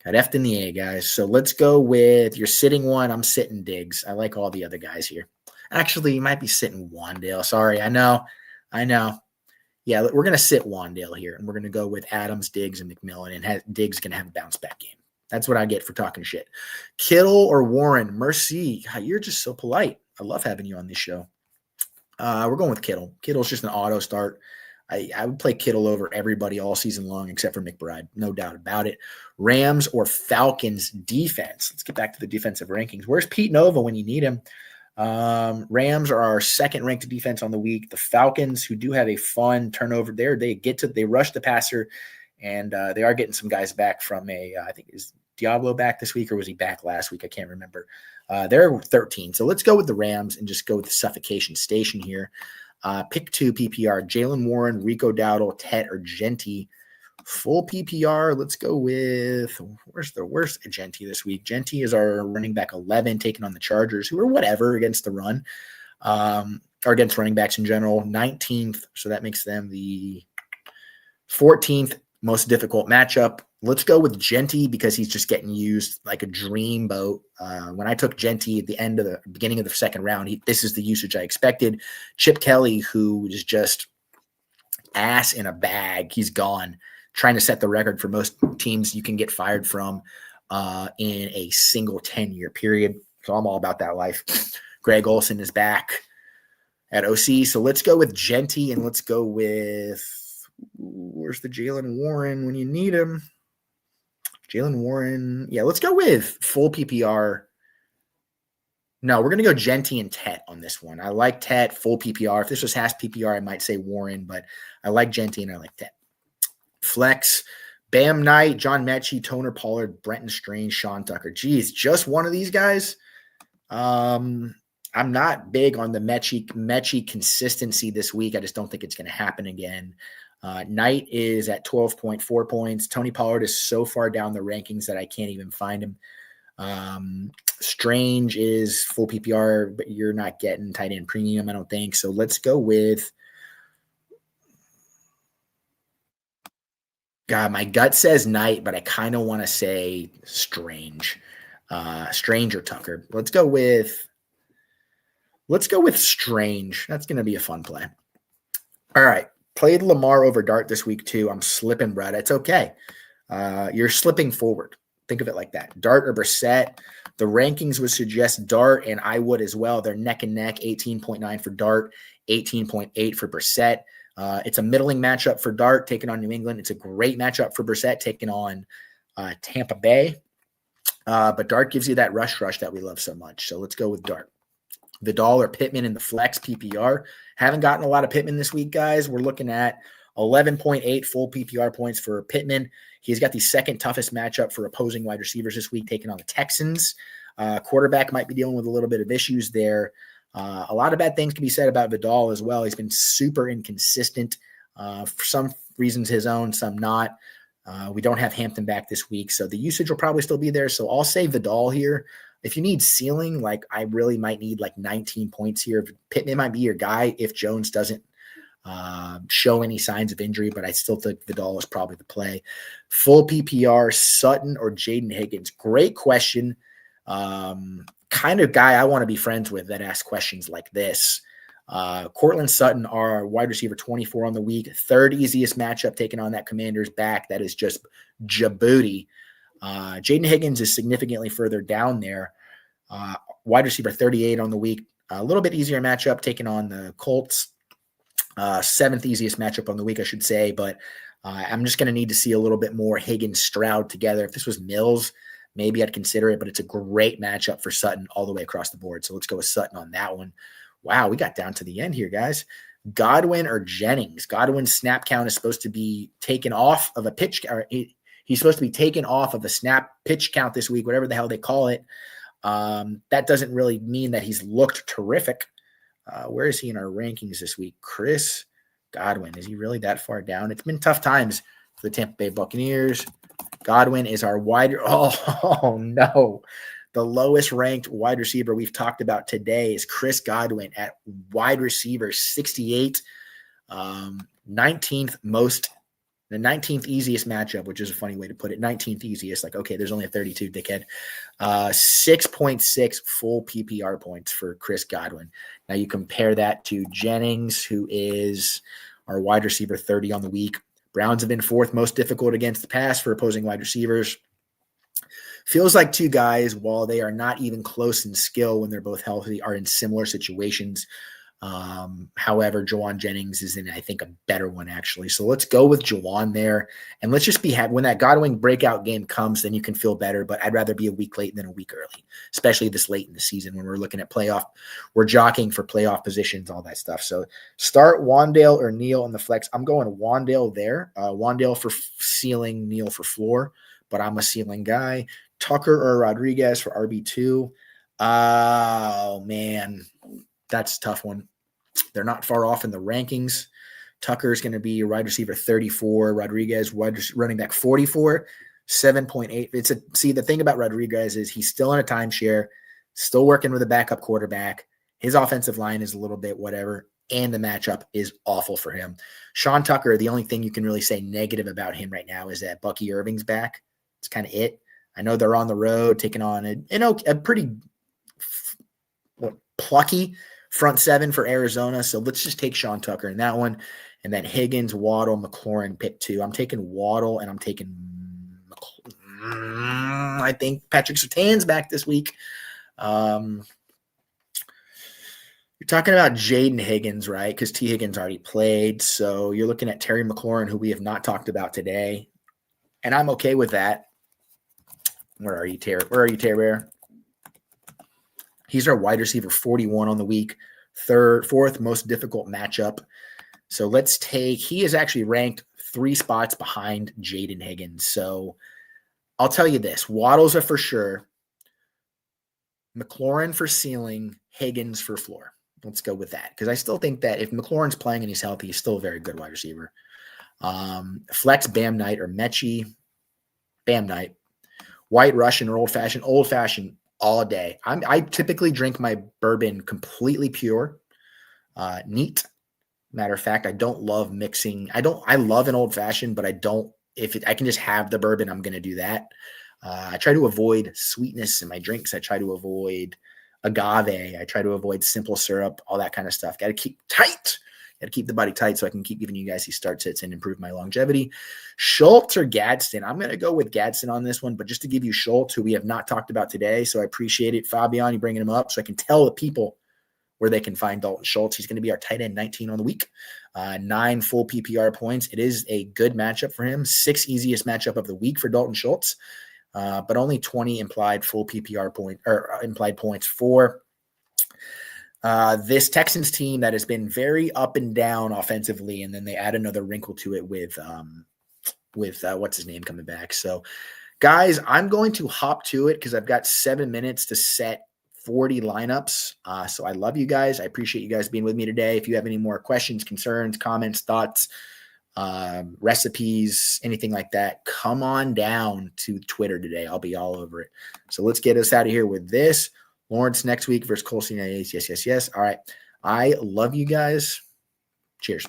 Got F in the A, guys. So let's go with you're sitting one. I'm sitting Diggs. I like all the other guys here. Actually, you might be sitting Wandale. Sorry, I know. Yeah, we're going to sit Wandale here, and we're going to go with Adams, Diggs, and McMillan, and Diggs going to have a bounce-back game. That's what I get for talking shit. Kittle or Warren? Mercy. God, you're just so polite. I love having you on this show. We're going with Kittle. Kittle's just an auto start. I would play Kittle over everybody all season long except for McBride. No doubt about it. Rams or Falcons defense? Let's get back to the defensive rankings. Where's Pete Nova when you need him? Rams are our second-ranked defense on the week. The Falcons, who do have a fun turnover there, they rush the passer, and they are getting some guys back from I think is Diablo back this week, or was he back last week? I can't remember. They're 13. So let's go with the Rams and just go with the suffocation station here. Pick 2 PPR, Jalen Warren, Rico Dowdle, Tet, or Genty. Full PPR, let's go with, where's Genty this week? Genty is our running back 11, taking on the Chargers, who are whatever against the run, or against running backs in general. 19th, so that makes them the 14th most difficult matchup. Let's go with Genty because he's just getting used like a dreamboat. When I took Genty at the beginning of the second round, this is the usage I expected. Chip Kelly, who is just ass in a bag, he's gone. Trying to set the record for most teams you can get fired from in a single 10-year period. So I'm all about that life. Greg Olsen is back at OC. So let's go with Genty, and let's go with, where's the Jalen Warren when you need him? Jalen Warren. Yeah, let's go with full PPR. No, we're going to go Genty and Tet on this one. I like Tet, full PPR. If this was half PPR, I might say Warren, but I like Genty and I like Tet. Flex, Bam Knight, John Mechie, Toner Pollard, Brenton Strange, Sean Tucker. Geez, just one of these guys. I'm not big on the Mechie consistency this week. I just don't think it's going to happen again. Knight is at 12.4 points. Tony Pollard is so far down the rankings that I can't even find him. Strange is full PPR, but you're not getting tight end premium, I don't think. So let's go with, God, my gut says Knight, but I kind of want to say Strange. Strange or Tucker. Let's go with Strange. That's going to be a fun play. All right. Played Lamar over Dart this week too. I'm slipping, Brad. It's okay. You're slipping forward. Think of it like that. Dart or Brissett. The rankings would suggest Dart, and I would as well. They're neck and neck. 18.9 for Dart, 18.8 for Brissett. It's a middling matchup for Dart taking on New England. It's a great matchup for Brissett taking on Tampa Bay. But Dart gives you that rush that we love so much. So let's go with Dart. Vidal or Pittman in the flex PPR. Haven't gotten a lot of Pittman this week, guys. We're looking at 11.8 full PPR points for Pittman. He's got the second toughest matchup for opposing wide receivers this week, taking on the Texans. Quarterback might be dealing with a little bit of issues there. A lot of bad things can be said about Vidal as well. He's been super inconsistent for some reasons his own, some not. We don't have Hampton back this week, so the usage will probably still be there. So I'll say Vidal here. If you need ceiling, like I really might need like 19 points here. Pittman might be your guy if Jones doesn't show any signs of injury, but I still think Vidal is probably the play. Full PPR, Sutton or Jaden Higgins? Great question. Kind of guy I want to be friends with that asks questions like this. Cortland Sutton, our wide receiver 24 on the week, third easiest matchup taking on that Commanders back. That is just Djibouti. Jaden Higgins is significantly further down there. Wide receiver 38 on the week, a little bit easier matchup taking on the Colts. Seventh easiest matchup on the week, I should say, but I'm just going to need to see a little bit more Higgins Stroud together. If this was Mills, maybe I'd consider it, but it's a great matchup for Sutton all the way across the board. So let's go with Sutton on that one. Wow, we got down to the end here, guys. Godwin or Jennings? Godwin's snap count is supposed to be taken off of a pitch. He's supposed to be taken off of the snap pitch count this week, whatever the hell they call it. That doesn't really mean that he's looked terrific. Where is he in our rankings this week? Chris Godwin. Is he really that far down? It's been tough times for the Tampa Bay Buccaneers. Godwin is our oh no. The lowest ranked wide receiver we've talked about today is Chris Godwin at wide receiver 68, 19th most The 19th easiest matchup, which is a funny way to put it. 19th easiest. Like, okay, there's only a 32, dickhead. 6.6 full PPR points for Chris Godwin. Now you compare that to Jennings, who is our wide receiver 30 on the week. Browns have been fourth most difficult against the pass for opposing wide receivers. Feels like two guys, while they are not even close in skill when they're both healthy, are in similar situations. However, Jawan Jennings is in, I think, a better one, actually. So let's go with Jawan there. And let's just be happy. When that Godwin breakout game comes, then you can feel better. But I'd rather be a week late than a week early, especially this late in the season when we're looking at playoff. We're jockeying for playoff positions, all that stuff. So start Wandale or Neal in the flex. I'm going Wandale there. Wandale for ceiling, Neal for floor. But I'm a ceiling guy. Tucker or Rodriguez for RB2. Oh, man. That's a tough one. They're not far off in the rankings. Tucker is going to be wide receiver 34. Rodriguez, running back 44, 7.8. See, the thing about Rodriguez is he's still in a timeshare, still working with a backup quarterback. His offensive line is a little bit whatever, and the matchup is awful for him. Sean Tucker, the only thing you can really say negative about him right now is that Bucky Irving's back. It's kind of it. I know they're on the road, taking on a pretty plucky front seven for Arizona. So let's just take Sean Tucker in that one. And then Higgins, Waddle, McLaurin, pick 2. I'm taking Waddle and I'm taking I think Patrick Surtain's back this week. You're talking about Jaden Higgins, right? Because T. Higgins already played. So you're looking at Terry McLaurin, who we have not talked about today. And I'm okay with that. Where are you, Terry? Where are you, Terry? He's our wide receiver 41 on the week, fourth most difficult matchup. So let's take, he is actually ranked 3 spots behind Jaden Higgins. So I'll tell you this, Waddle's are for sure, McLaurin for ceiling, Higgins for floor. Let's go with that. Because I still think that if McLaurin's playing and he's healthy, he's still a very good wide receiver. Flex Bam Knight or Mechie, Bam Knight, White Russian or old fashioned all day. I typically drink my bourbon completely pure, neat. Matter of fact, I don't love mixing. I love an old fashioned, but I don't. I can just have the bourbon, I'm going to do that. I try to avoid sweetness in my drinks. I try to avoid agave. I try to avoid simple syrup, all that kind of stuff. Got to keep tight. Got to keep the body tight so I can keep giving you guys these start sits and improve my longevity. Schultz or Gadsden? I'm going to go with Gadsden on this one, but just to give you Schultz, who we have not talked about today, so I appreciate it, Fabian, you bringing him up so I can tell the people where they can find Dalton Schultz. He's going to be our tight end 19 on the week. 9 full PPR points. It is a good matchup for him. 6 easiest matchup of the week for Dalton Schultz, but only 20 implied full PPR point or implied points for this Texans team that has been very up and down offensively, and then they add another wrinkle to it with what's his name coming back. So, guys, I'm going to hop to it because I've got 7 minutes to set 40 lineups. So I love you guys. I appreciate you guys being with me today. If you have any more questions, concerns, comments, thoughts, recipes, anything like that, come on down to Twitter today. I'll be all over it. So let's get us out of here with this. Lawrence next week versus Colson. Yes. All right. I love you guys. Cheers.